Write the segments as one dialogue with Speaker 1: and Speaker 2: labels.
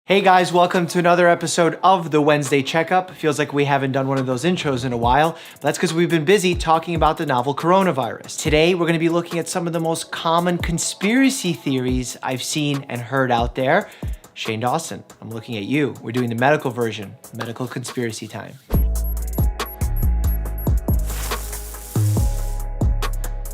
Speaker 1: Hey guys, welcome to another episode of the Wednesday Checkup. Feels like we haven't done one of those intros in a while. That's because we've been busy talking about the novel coronavirus. Today, we're going to be looking at some of the most common conspiracy theories I've seen and heard out there. Shane Dawson, I'm looking at you. We're doing the medical version, medical conspiracy time.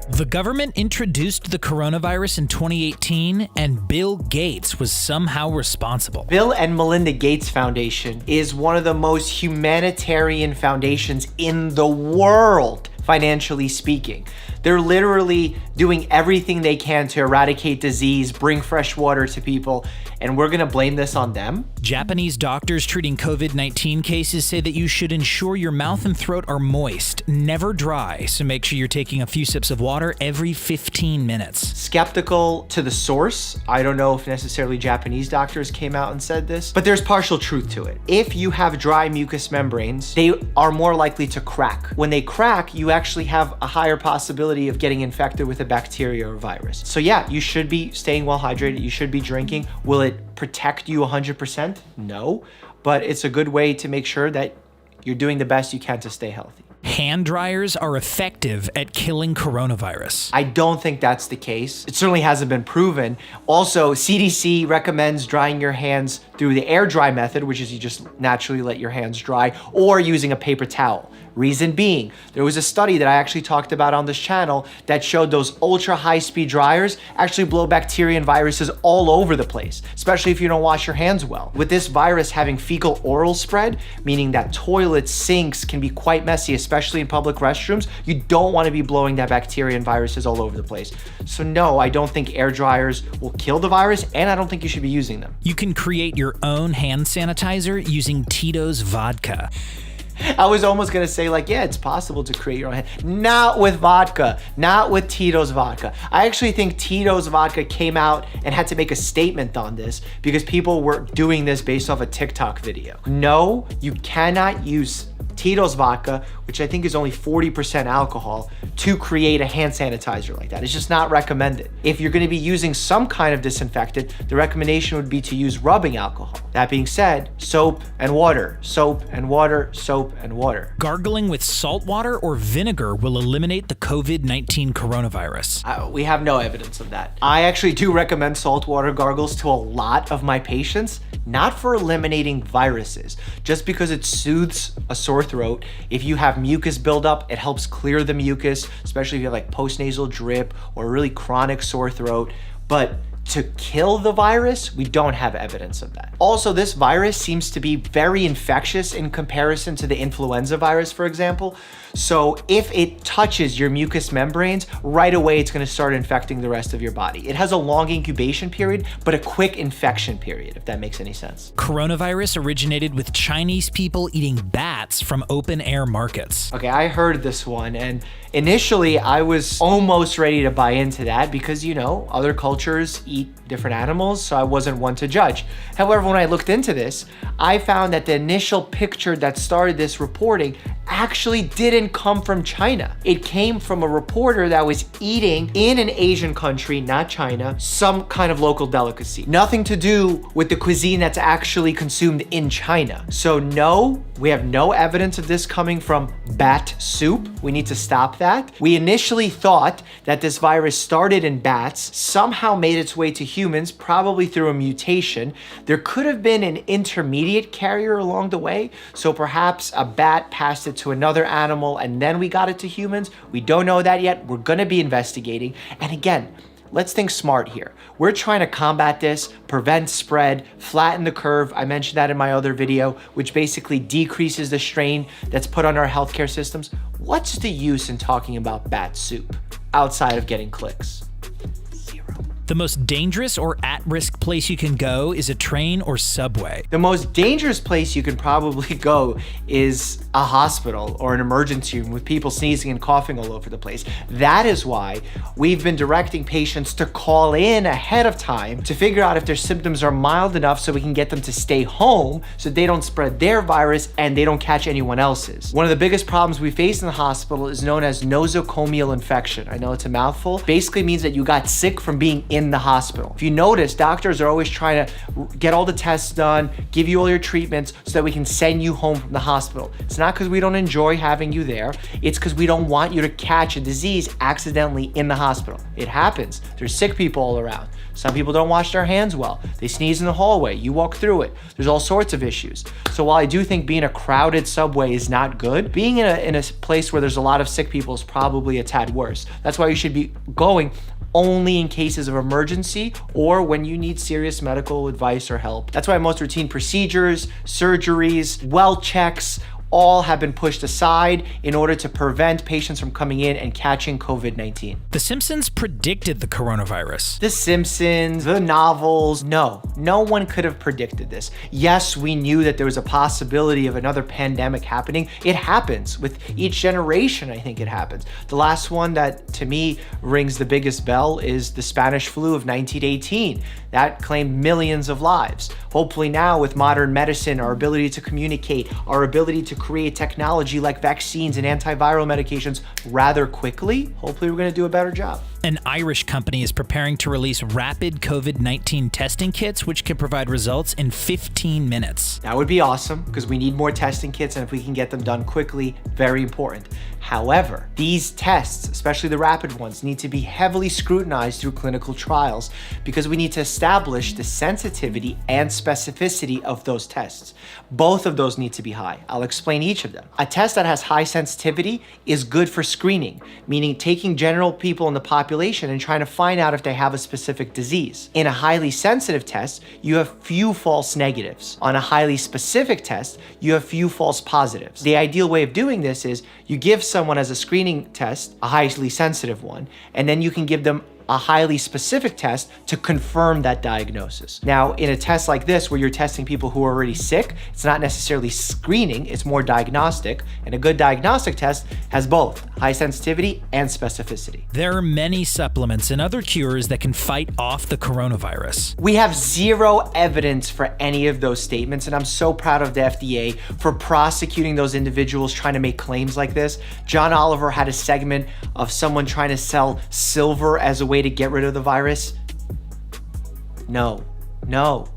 Speaker 2: The government introduced the coronavirus in 2018, and Bill Gates was somehow responsible.
Speaker 1: Bill and Melinda Gates Foundation is one of the most humanitarian foundations in the world, financially speaking. They're literally doing everything they can to eradicate disease, bring fresh water to people, and we're gonna blame this on them?
Speaker 2: Japanese doctors treating COVID-19 cases say that you should ensure your mouth and throat are moist, never dry, so make sure you're taking a few sips of water every 15 minutes.
Speaker 1: Skeptical to the source. I don't know if necessarily Japanese doctors came out and said this, but there's partial truth to it. If you have dry mucous membranes, they are more likely to crack. When they crack, you actually have a higher possibility of getting infected with a bacteria or virus. So yeah, you should be staying well hydrated, you should be drinking. Will it protect you 100%? No, but it's a good way to make sure that you're doing the best you can to stay healthy.
Speaker 2: Hand dryers are effective at killing coronavirus.
Speaker 1: I don't think that's the case. It certainly hasn't been proven. Also, CDC recommends drying your hands through the air dry method, which is you just naturally let your hands dry, or using a paper towel. Reason being, there was a study that I actually talked about on this channel that showed those ultra high speed dryers actually blow bacteria and viruses all over the place, especially if you don't wash your hands well. With this virus having fecal oral spread, meaning that toilets, sinks can be quite messy, especially in public restrooms, you don't want to be blowing that bacteria and viruses all over the place. So no, I don't think air dryers will kill the virus, and I don't think you should be using them.
Speaker 2: You can create your own hand sanitizer using Tito's vodka.
Speaker 1: I was almost gonna say yeah, it's possible to create your own hand. Not with vodka, not with Tito's vodka. I actually think Tito's vodka came out and had to make a statement on this because people were doing this based off a TikTok video. No, you cannot use Tito's vodka, which I think is only 40% alcohol, to create a hand sanitizer like that. It's just not recommended. If you're gonna be using some kind of disinfectant, the recommendation would be to use rubbing alcohol. That being said, soap and water, soap and water, soap and water.
Speaker 2: Gargling with salt water or vinegar will eliminate the COVID-19 coronavirus.
Speaker 1: We have no evidence of that. I actually do recommend saltwater gargles to a lot of my patients, not for eliminating viruses, just because it soothes a sore throat. If you have mucus buildup, it helps clear the mucus, especially if you have postnasal drip or really chronic sore throat. But to kill the virus, we don't have evidence of that. Also, this virus seems to be very infectious in comparison to the influenza virus, for example. So if it touches your mucous membranes, right away it's gonna start infecting the rest of your body. It has a long incubation period, but a quick infection period, if that makes any sense.
Speaker 2: Coronavirus originated with Chinese people eating bats from open air markets.
Speaker 1: Okay, I heard this one, and initially I was almost ready to buy into that because, other cultures eat different animals, so I wasn't one to judge. However, when I looked into this, I found that the initial picture that started this reporting actually didn't come from China. It came from a reporter that was eating in an Asian country, not China, some kind of local delicacy. Nothing to do with the cuisine that's actually consumed in China. So no, we have no evidence of this coming from bat soup. We need to stop that. We initially thought that this virus started in bats, somehow made its way to humans, probably through a mutation. There could have been an intermediate carrier along the way, so perhaps a bat passed it to another animal and then we got it to humans. We don't know that yet. We're gonna be investigating. And again, let's think smart here. We're trying to combat this, prevent spread, flatten the curve. I mentioned that in my other video, which basically decreases the strain that's put on our healthcare systems. What's the use in talking about bat soup outside of getting clicks?
Speaker 2: The most dangerous or at-risk place you can go is a train or subway.
Speaker 1: The most dangerous place you can probably go is a hospital or an emergency room with people sneezing and coughing all over the place. That is why we've been directing patients to call in ahead of time to figure out if their symptoms are mild enough so we can get them to stay home so they don't spread their virus and they don't catch anyone else's. One of the biggest problems we face in the hospital is known as nosocomial infection. I know it's a mouthful. Basically means that you got sick from being in the hospital. If you notice, doctors are always trying to get all the tests done, give you all your treatments so that we can send you home from the hospital. It's not because we don't enjoy having you there. It's because we don't want you to catch a disease accidentally in the hospital. It happens. There's sick people all around. Some people don't wash their hands well. They sneeze in the hallway. You walk through it. There's all sorts of issues. So while I do think being a crowded subway is not good, being in a place where there's a lot of sick people is probably a tad worse. That's why you should be going only in cases of emergency or when you need serious medical advice or help. That's why most routine procedures, surgeries, well checks, all have been pushed aside in order to prevent patients from coming in and catching COVID-19.
Speaker 2: The Simpsons predicted the coronavirus.
Speaker 1: The Simpsons, the novels, no one could have predicted this. Yes, we knew that there was a possibility of another pandemic happening. It happens with each generation. I think it happens. The last one that to me rings the biggest bell is the Spanish flu of 1918. That claimed millions of lives. Hopefully now with modern medicine, our ability to communicate, our ability to create technology like vaccines and antiviral medications rather quickly, hopefully we're going to do a better job.
Speaker 2: An Irish company is preparing to release rapid COVID-19 testing kits, which can provide results in 15 minutes.
Speaker 1: That would be awesome because we need more testing kits, and if we can get them done quickly, very important. However, these tests, especially the rapid ones, need to be heavily scrutinized through clinical trials because we need to establish the sensitivity and specificity of those tests. Both of those need to be high. I'll explain each of them. A test that has high sensitivity is good for screening, meaning taking general people in the population and trying to find out if they have a specific disease. In a highly sensitive test, you have few false negatives. On a highly specific test, you have few false positives. The ideal way of doing this is you give someone as a screening test, a highly sensitive one, and then you can give them a highly specific test to confirm that diagnosis. Now, in a test like this, where you're testing people who are already sick, it's not necessarily screening, it's more diagnostic, and a good diagnostic test has both high sensitivity and specificity.
Speaker 2: There are many supplements and other cures that can fight off the coronavirus.
Speaker 1: We have zero evidence for any of those statements, and I'm so proud of the FDA for prosecuting those individuals trying to make claims like this. John Oliver had a segment of someone trying to sell silver as a way to get rid of the virus. No.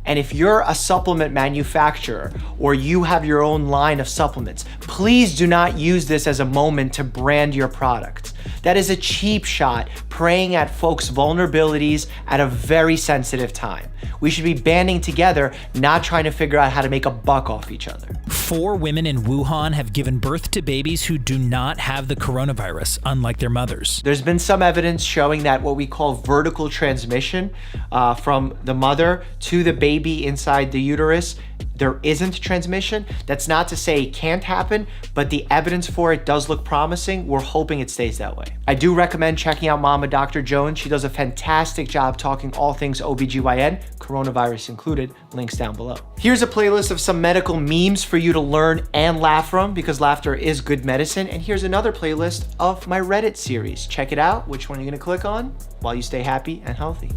Speaker 1: And if you're a supplement manufacturer or you have your own line of supplements, please do not use this as a moment to brand your product. That is a cheap shot preying at folks' vulnerabilities at a very sensitive time. We should be banding together, not trying to figure out how to make a buck off each other.
Speaker 2: 4 women in Wuhan have given birth to babies who do not have the coronavirus, unlike their mothers.
Speaker 1: There's been some evidence showing that what we call vertical transmission from the mother to the baby inside the uterus, there isn't transmission. That's not to say it can't happen, but the evidence for it does look promising. We're hoping it stays that way. I do recommend checking out Mama Dr. Jones. She does a fantastic job talking all things OBGYN, coronavirus included. Links down below. Here's a playlist of some medical memes for you to learn and laugh from, because laughter is good medicine. And here's another playlist of my Reddit series. Check it out. Which one are you gonna click on while you stay happy and healthy?